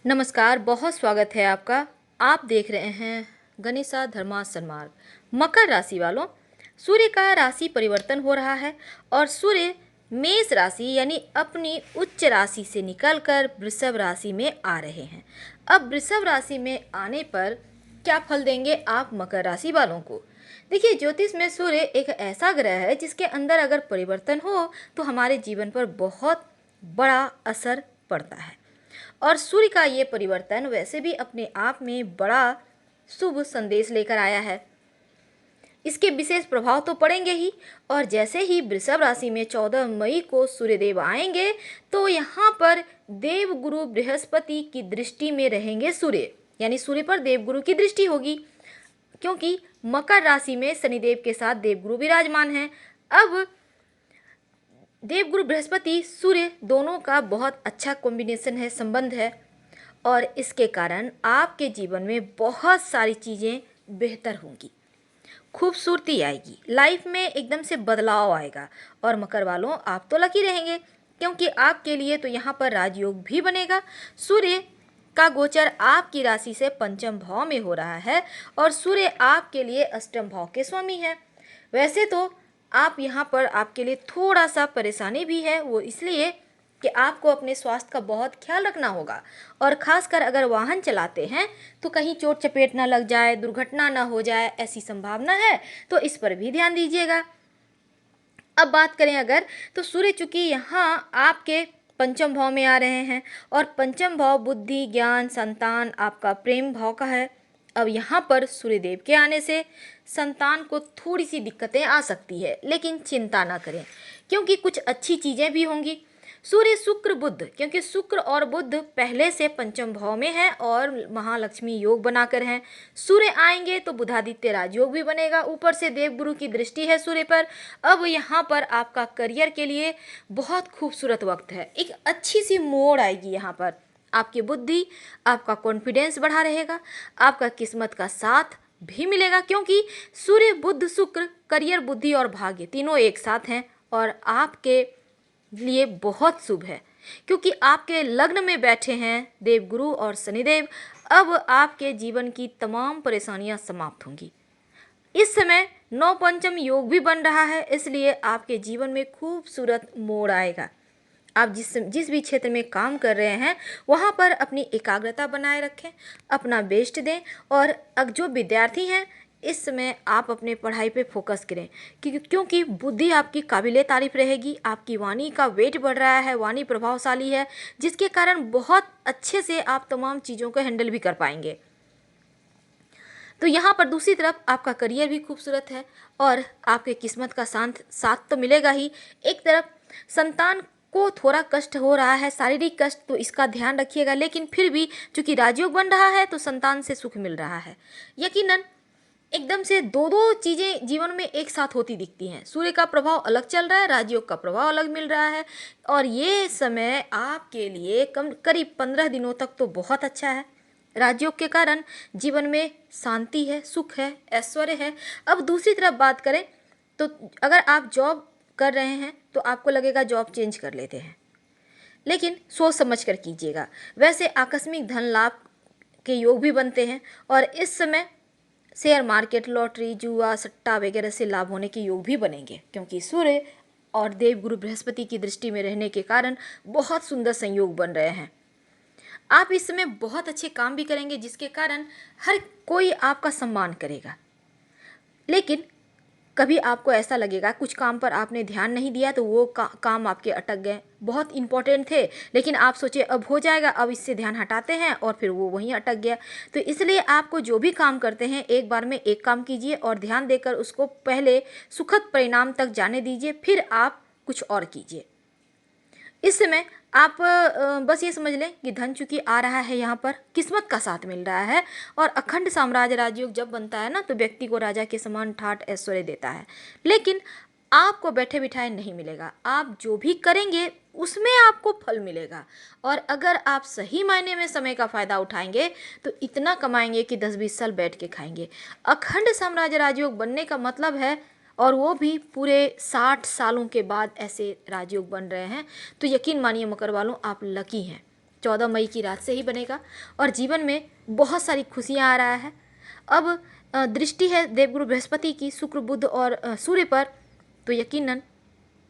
नमस्कार, बहुत स्वागत है आपका। आप देख रहे हैं गणेशा धर्मा सन्मार्ग। मकर राशि वालों, सूर्य का राशि परिवर्तन हो रहा है और सूर्य मेष राशि यानी अपनी उच्च राशि से निकलकर वृषभ राशि में आ रहे हैं। अब वृषभ राशि में आने पर क्या फल देंगे आप मकर राशि वालों को? देखिए, ज्योतिष में सूर्य एक ऐसा ग्रह है जिसके अंदर अगर परिवर्तन हो तो हमारे जीवन पर बहुत बड़ा असर पड़ता है। और सूर्य का ये परिवर्तन वैसे भी अपने आप में बड़ा शुभ संदेश लेकर आया है। इसके विशेष प्रभाव तो पड़ेंगे ही। और जैसे ही वृषभ राशि में 14 मई को सूर्यदेव आएंगे तो यहाँ पर देवगुरु बृहस्पति की दृष्टि में रहेंगे सूर्य, यानी सूर्य पर देवगुरु की दृष्टि होगी, क्योंकि मकर राशि में शनिदेव के साथ देवगुरु विराजमान हैं। अब देवगुरु बृहस्पति सूर्य दोनों का बहुत अच्छा कॉम्बिनेशन है, संबंध है, और इसके कारण आपके जीवन में बहुत सारी चीज़ें बेहतर होंगी, खूबसूरती आएगी, लाइफ में एकदम से बदलाव आएगा। और मकर वालों, आप तो लकी रहेंगे, क्योंकि आपके लिए तो यहाँ पर राजयोग भी बनेगा। सूर्य का गोचर आपकी राशि से पंचम भाव में हो रहा है और सूर्य आपके लिए अष्टम भाव के स्वामी है। वैसे तो आप यहाँ पर आपके लिए थोड़ा सा परेशानी भी है, वो इसलिए कि आपको अपने स्वास्थ्य का बहुत ख्याल रखना होगा, और ख़ासकर अगर वाहन चलाते हैं तो कहीं चोट चपेट ना लग जाए, दुर्घटना ना हो जाए, ऐसी संभावना है, तो इस पर भी ध्यान दीजिएगा। अब बात करें अगर, तो सूर्य चूंकि यहाँ आपके पंचम भाव में आ रहे हैं और पंचम भाव बुद्धि, ज्ञान, संतान, आपका प्रेम भाव का है। अब यहाँ पर सूर्यदेव के आने से संतान को थोड़ी सी दिक्कतें आ सकती है, लेकिन चिंता ना करें, क्योंकि कुछ अच्छी चीज़ें भी होंगी। सूर्य, शुक्र, बुध, क्योंकि शुक्र और बुध पहले से पंचम भाव में है और महालक्ष्मी योग बनाकर हैं। सूर्य आएंगे तो बुधादित्य राजयोग भी बनेगा, ऊपर से देवगुरु की दृष्टि है सूर्य पर। अब यहाँ पर आपका करियर के लिए बहुत खूबसूरत वक्त है, एक अच्छी सी मोड़ आएगी यहाँ पर। आपकी बुद्धि, आपका कॉन्फिडेंस बढ़ा रहेगा, आपका किस्मत का साथ भी मिलेगा, क्योंकि सूर्य, बुध, शुक्र, करियर, बुद्धि और भाग्य तीनों एक साथ हैं और आपके लिए बहुत शुभ है, क्योंकि आपके लग्न में बैठे हैं देवगुरु और शनिदेव। अब आपके जीवन की तमाम परेशानियां समाप्त होंगी। इस समय नौ पंचम योग भी बन रहा है, इसलिए आपके जीवन में खूबसूरत मोड़ आएगा। आप जिस भी क्षेत्र में काम कर रहे हैं वहाँ पर अपनी एकाग्रता बनाए रखें, अपना बेस्ट दें, और जो विद्यार्थी हैं इस समय आप अपने पढ़ाई पे फोकस करें, क्योंकि बुद्धि आपकी काबिले तारीफ रहेगी, आपकी वाणी का वेट बढ़ रहा है, वाणी प्रभावशाली है, जिसके कारण बहुत अच्छे से आप तमाम चीज़ों को हैंडल भी कर पाएंगे। तो यहाँ पर दूसरी तरफ आपका करियर भी खूबसूरत है और आपके किस्मत का साथ तो मिलेगा ही। एक तरफ संतान को थोड़ा कष्ट हो रहा है, शारीरिक कष्ट, तो इसका ध्यान रखिएगा, लेकिन फिर भी चूंकि राजयोग बन रहा है तो संतान से सुख मिल रहा है। यकीनन एकदम से दो दो चीज़ें जीवन में एक साथ होती दिखती हैं। सूर्य का प्रभाव अलग चल रहा है, राजयोग का प्रभाव अलग मिल रहा है, और ये समय आपके लिए करीब 15 दिनों तक तो बहुत अच्छा है। राजयोग के कारण जीवन में शांति है, सुख है, ऐश्वर्य है। अब दूसरी तरफ बात करें तो अगर आप जॉब कर रहे हैं तो आपको लगेगा जॉब चेंज कर लेते हैं, लेकिन सोच समझ कर कीजिएगा। वैसे आकस्मिक धन लाभ के योग भी बनते हैं और इस समय शेयर मार्केट, लॉटरी, जुआ, सट्टा वगैरह से लाभ होने के योग भी बनेंगे, क्योंकि सूर्य और देवगुरु बृहस्पति की दृष्टि में रहने के कारण बहुत सुंदर संयोग बन रहे हैं। आप इस समय बहुत अच्छे काम भी करेंगे, जिसके कारण हर कोई आपका सम्मान करेगा। लेकिन कभी आपको ऐसा लगेगा कुछ काम पर आपने ध्यान नहीं दिया तो वो काम आपके अटक गए, बहुत इंपॉर्टेंट थे, लेकिन आप सोचे अब हो जाएगा, अब इससे ध्यान हटाते हैं, और फिर वो वहीं अटक गया। तो इसलिए आपको जो भी काम करते हैं एक बार में एक काम कीजिए और ध्यान देकर उसको पहले सुखद परिणाम तक जाने दीजिए, फिर आप कुछ और कीजिए। इस समय आप बस ये समझ लें कि धन चूंकि आ रहा है, यहाँ पर किस्मत का साथ मिल रहा है, और अखंड साम्राज्य राजयोग जब बनता है ना तो व्यक्ति को राजा के समान ठाठ ऐश्वर्य देता है, लेकिन आपको बैठे बिठाए नहीं मिलेगा। आप जो भी करेंगे उसमें आपको फल मिलेगा, और अगर आप सही मायने में समय का फ़ायदा उठाएंगे तो इतना कमाएंगे कि 10-20 साल बैठ के खाएंगे। अखंड साम्राज्य राजयोग बनने का मतलब है, और वो भी पूरे 60 सालों के बाद ऐसे राजयोग बन रहे हैं, तो यकीन मानिए मकर वालों, आप लकी हैं। 14 मई की रात से ही बनेगा और जीवन में बहुत सारी खुशियाँ आ रहा है। अब दृष्टि है देवगुरु बृहस्पति की शुक्र बुध और सूर्य पर, तो यकीनन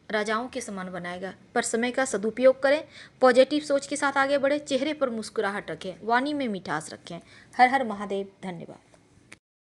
राजाओं के समान बनाएगा। पर समय का सदुपयोग करें, पॉजिटिव सोच के साथ आगे बढ़े, चेहरे पर मुस्कुराहट रखें, वाणी में मिठास रखें। हर हर महादेव। धन्यवाद।